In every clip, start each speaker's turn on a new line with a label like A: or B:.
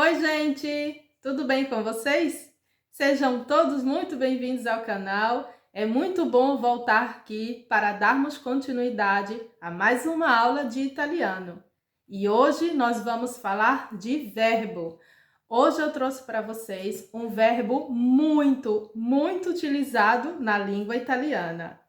A: Oi, gente! Tudo bem com vocês? Sejam todos muito bem-vindos ao canal. É muito bom voltar aqui para darmos continuidade a mais uma aula de italiano. E hoje nós vamos falar de verbo. Hoje eu trouxe para vocês um verbo muito utilizado na língua italiana.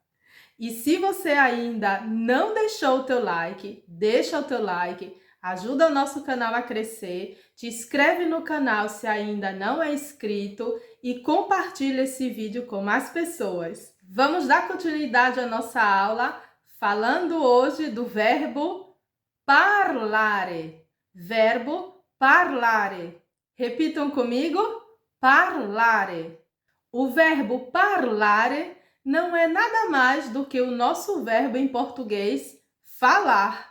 A: E se você ainda não deixou o teu like, deixa o teu like, ajuda o nosso canal a crescer, te inscreve no canal se ainda não é inscrito e compartilha esse vídeo com mais pessoas. Vamos dar continuidade à nossa aula falando hoje do verbo parlare. Verbo parlare. Repitam comigo: parlare. O verbo parlare não é nada mais do que o nosso verbo em português falar.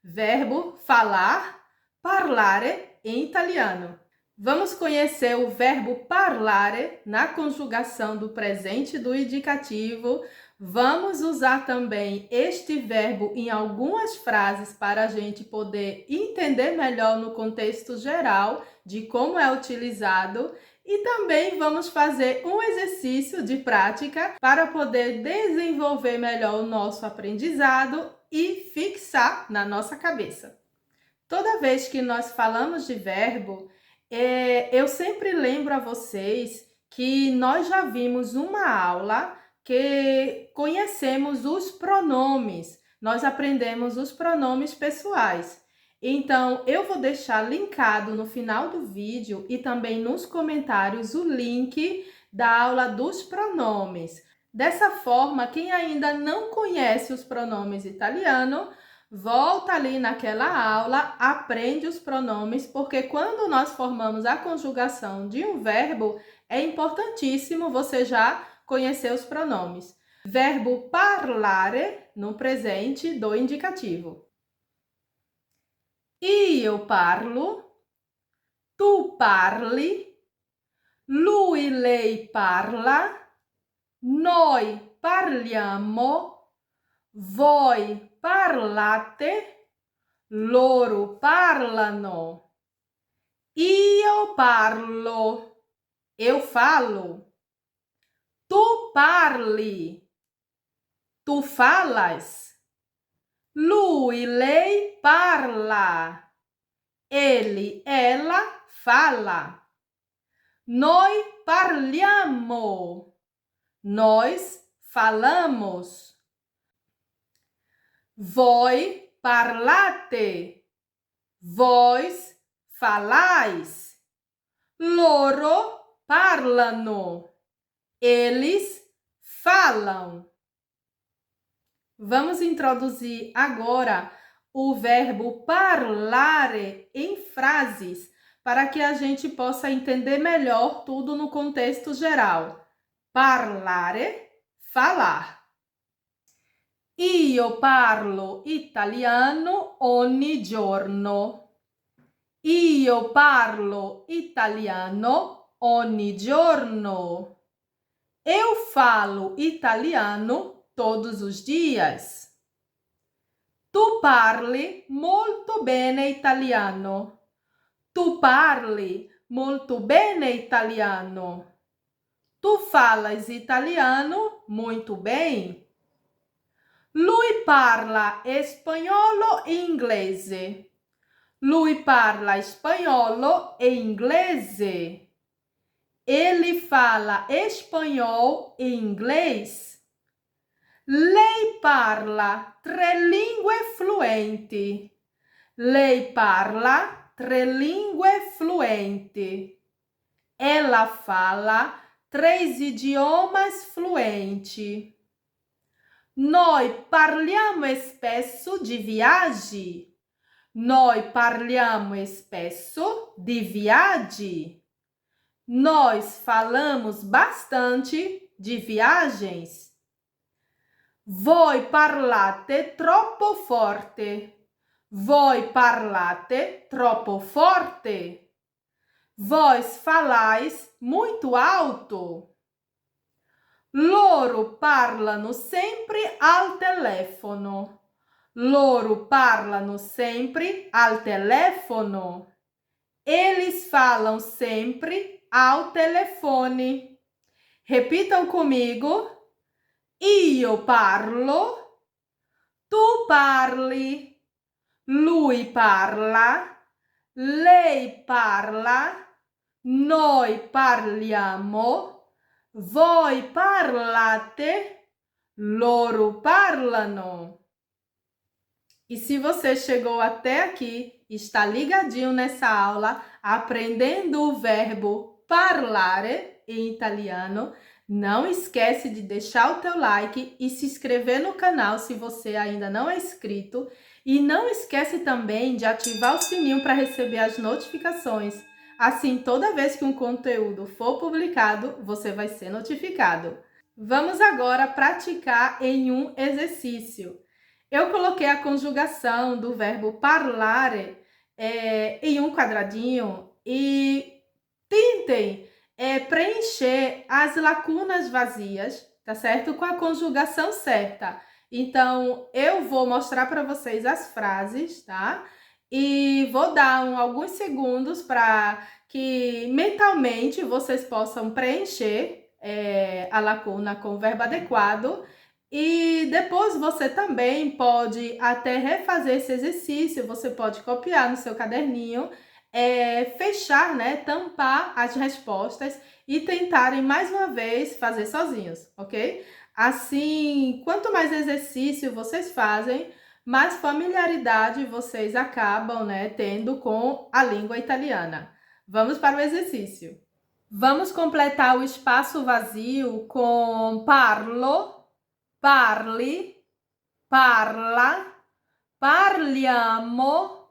A: Verbo falar, parlare em italiano. Vamos conhecer o verbo parlare na conjugação do presente do indicativo. Vamos usar também este verbo em algumas frases para a gente poder entender melhor no contexto geral de como é utilizado. E também vamos fazer um exercício de prática para poder desenvolver melhor o nosso aprendizado e fixar na nossa cabeça. Toda vez que nós falamos de verbo, eu sempre lembro a vocês que nós já vimos uma aula que conhecemos os pronomes. Nós aprendemos os pronomes pessoais. Então, eu vou deixar linkado no final do vídeo e também nos comentários o link da aula dos pronomes. Dessa forma, quem ainda não conhece os pronomes italianos, volta ali naquela aula, aprende os pronomes, porque quando nós formamos a conjugação de um verbo, é importantíssimo você já conhecer os pronomes. Verbo parlare no presente do indicativo. Io parlo, tu parli, lui, lei parla, noi parliamo, voi parlate, loro parlano. Io parlo, eu falo. Tu parli, tu falas. Lui, lei parla. Ele, ela fala. Noi parliamo. Nós falamos. Voi parlate. Vós falais. Loro parlano. Eles falam. Vamos introduzir agora o verbo parlare em frases, para que a gente possa entender melhor tudo no contexto geral. Parlare, falar. Io parlo italiano ogni giorno. Io parlo italiano ogni giorno. Eu falo italiano todos os dias. Tu parli molto bene italiano. Tu parli molto bene italiano. Tu falas italiano muito bem. Lui parla espanholo e inglese. Lui parla espanholo e inglese. Ele fala espanhol e inglês. Lei parla 3 lingue fluenti. Lei parla 3 lingue fluenti. Ela fala 3 idiomas fluenti. Noi parliamo spesso di viaggi. Noi parliamo spesso di viaggi. Nós falamos bastante de viagens. Voi parlate troppo forte. Voi parlate troppo forte. Vós falais muito alto. Loro parlano sempre al telefono. Loro parlano sempre al telefono. Eles falam sempre ao telefone. Repitam comigo. Io parlo, tu parli, lui parla, lei parla, noi parliamo, voi parlate, loro parlano. E se você chegou até aqui, está ligadinho nessa aula, aprendendo o verbo parlare em italiano, não esquece de deixar o teu like e se inscrever no canal se você ainda não é inscrito. E não esquece também de ativar o sininho para receber as notificações. Assim, toda vez que um conteúdo for publicado, você vai ser notificado. Vamos agora praticar em um exercício. Eu coloquei a conjugação do verbo parlare em um quadradinho e tentem preencher as lacunas vazias, tá certo? Com a conjugação certa. Então, eu vou mostrar para vocês as frases, tá? E vou dar alguns segundos para que mentalmente vocês possam preencher a lacuna com o verbo adequado. E depois você também pode até refazer esse exercício, você pode copiar no seu caderninho, fechar, né, tampar as respostas e tentarem mais uma vez fazer sozinhos, ok? Assim, quanto mais exercício vocês fazem, mais familiaridade vocês acabam, né, tendo com a língua italiana. Vamos para o exercício. Vamos completar o espaço vazio com parlo, parli, parla, parliamo,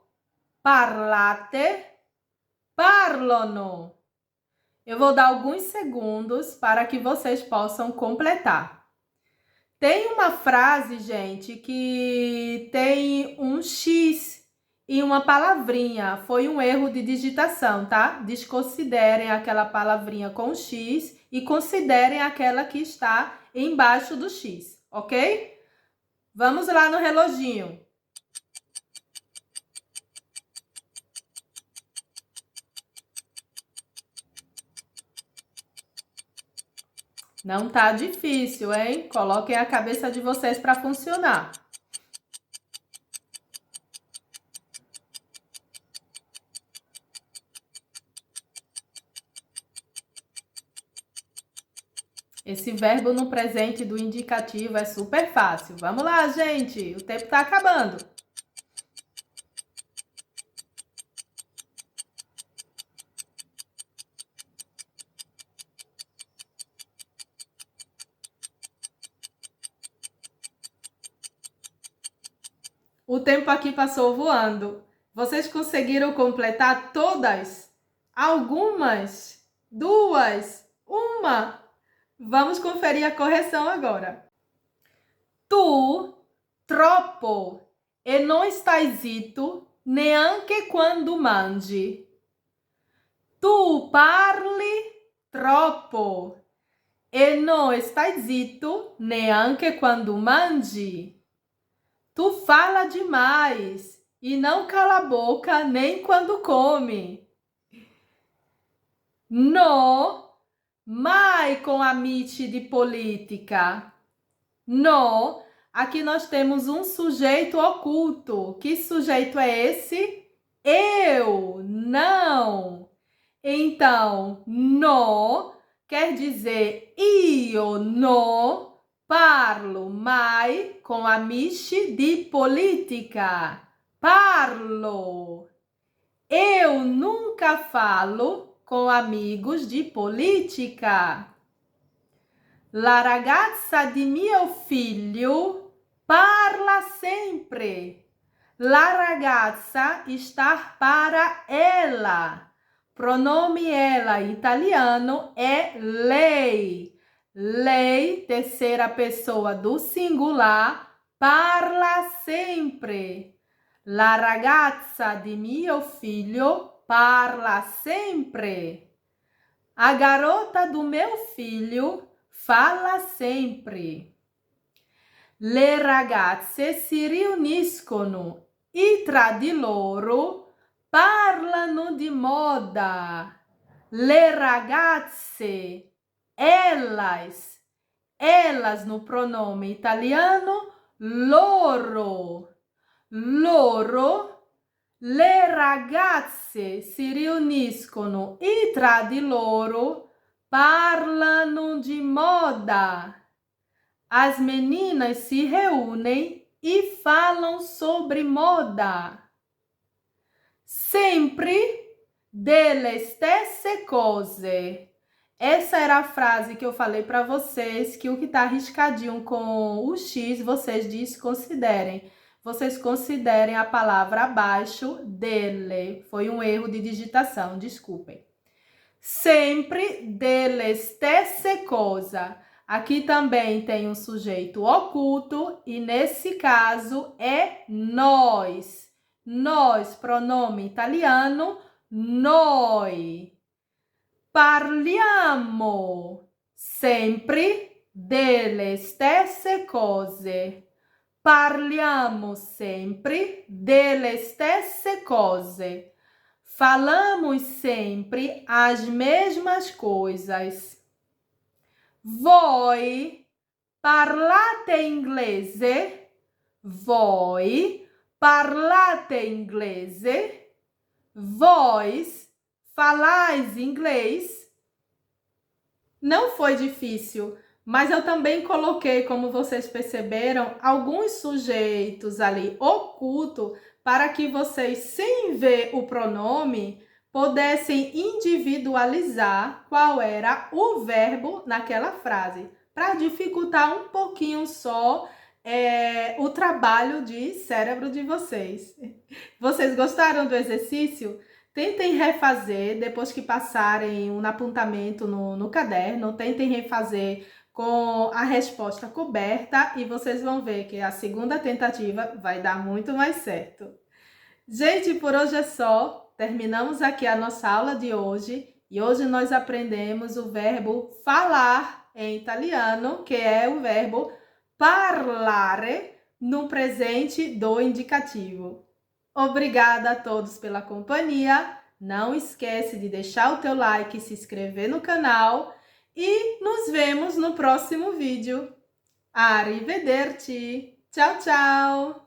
A: parlate, parlano. Eu vou dar alguns segundos para que vocês possam completar. Tem uma frase, gente, que tem um X e uma palavrinha. Foi um erro de digitação, tá? Desconsiderem aquela palavrinha com X e considerem aquela que está embaixo do X, ok? Vamos lá no reloginho. Não tá difícil, hein? Coloquem a cabeça de vocês para funcionar. Esse verbo no presente do indicativo é super fácil. Vamos lá, gente! O tempo tá acabando. O tempo aqui passou voando. Vocês conseguiram completar todas? Algumas? Duas? Uma? Vamos conferir a correção agora. Tu, troppo, e non stai zitto neanche quando mangi. Tu parli troppo e non stai zitto neanche quando mangi. Tu fala demais e não cala a boca nem quando come. No, mai com amici di politica. No, aqui nós temos um sujeito oculto. Que sujeito é esse? Eu, não. Então, no quer dizer io no parlo mai com amici di politica. Parlo. Eu nunca falo com amigos de política. La ragazza di mio figlio parla sempre. La ragazza está para ela. Pronome ela italiano é lei. Lei, terceira pessoa do singular, parla sempre. La ragazza di mio figlio parla sempre. A garota do meu filho fala sempre. Le ragazze si riuniscono e tra di loro parlano di moda. Le ragazze, elas. Elas no pronome italiano, loro. Loro, le ragazze si riuniscono e tra di loro parlano di moda. As meninas se reúnem e falam sobre moda. Sempre delle stesse cose. Essa era a frase que eu falei para vocês, que o que está riscadinho com o X, vocês desconsiderem. Vocês considerem a palavra abaixo dele. Foi um erro de digitação, desculpem. Sempre delle stesse cosa. Aqui também tem um sujeito oculto e nesse caso é nós. Nós, pronome italiano, noi. Parliamo sempre delle stesse cose. Parliamo sempre delle stesse cose. Falamos sempre as mesmas coisas. Voi parlate inglese? Voi parlate inglese? Vós falais inglês? Não foi difícil, mas eu também coloquei, como vocês perceberam, alguns sujeitos ali ocultos para que vocês, sem ver o pronome, pudessem individualizar qual era o verbo naquela frase, para dificultar um pouquinho só o trabalho de cérebro de vocês. Vocês gostaram do exercício? Tentem refazer depois que passarem um apontamento no caderno, tentem refazer com a resposta coberta e vocês vão ver que a segunda tentativa vai dar muito mais certo. Gente, por hoje é só. Terminamos aqui a nossa aula de hoje e hoje nós aprendemos o verbo falar em italiano, que é o verbo parlare no presente do indicativo. Obrigada a todos pela companhia. Não esquece de deixar o teu like e se inscrever no canal. E nos vemos no próximo vídeo. Arrivederci! Tchau, tchau!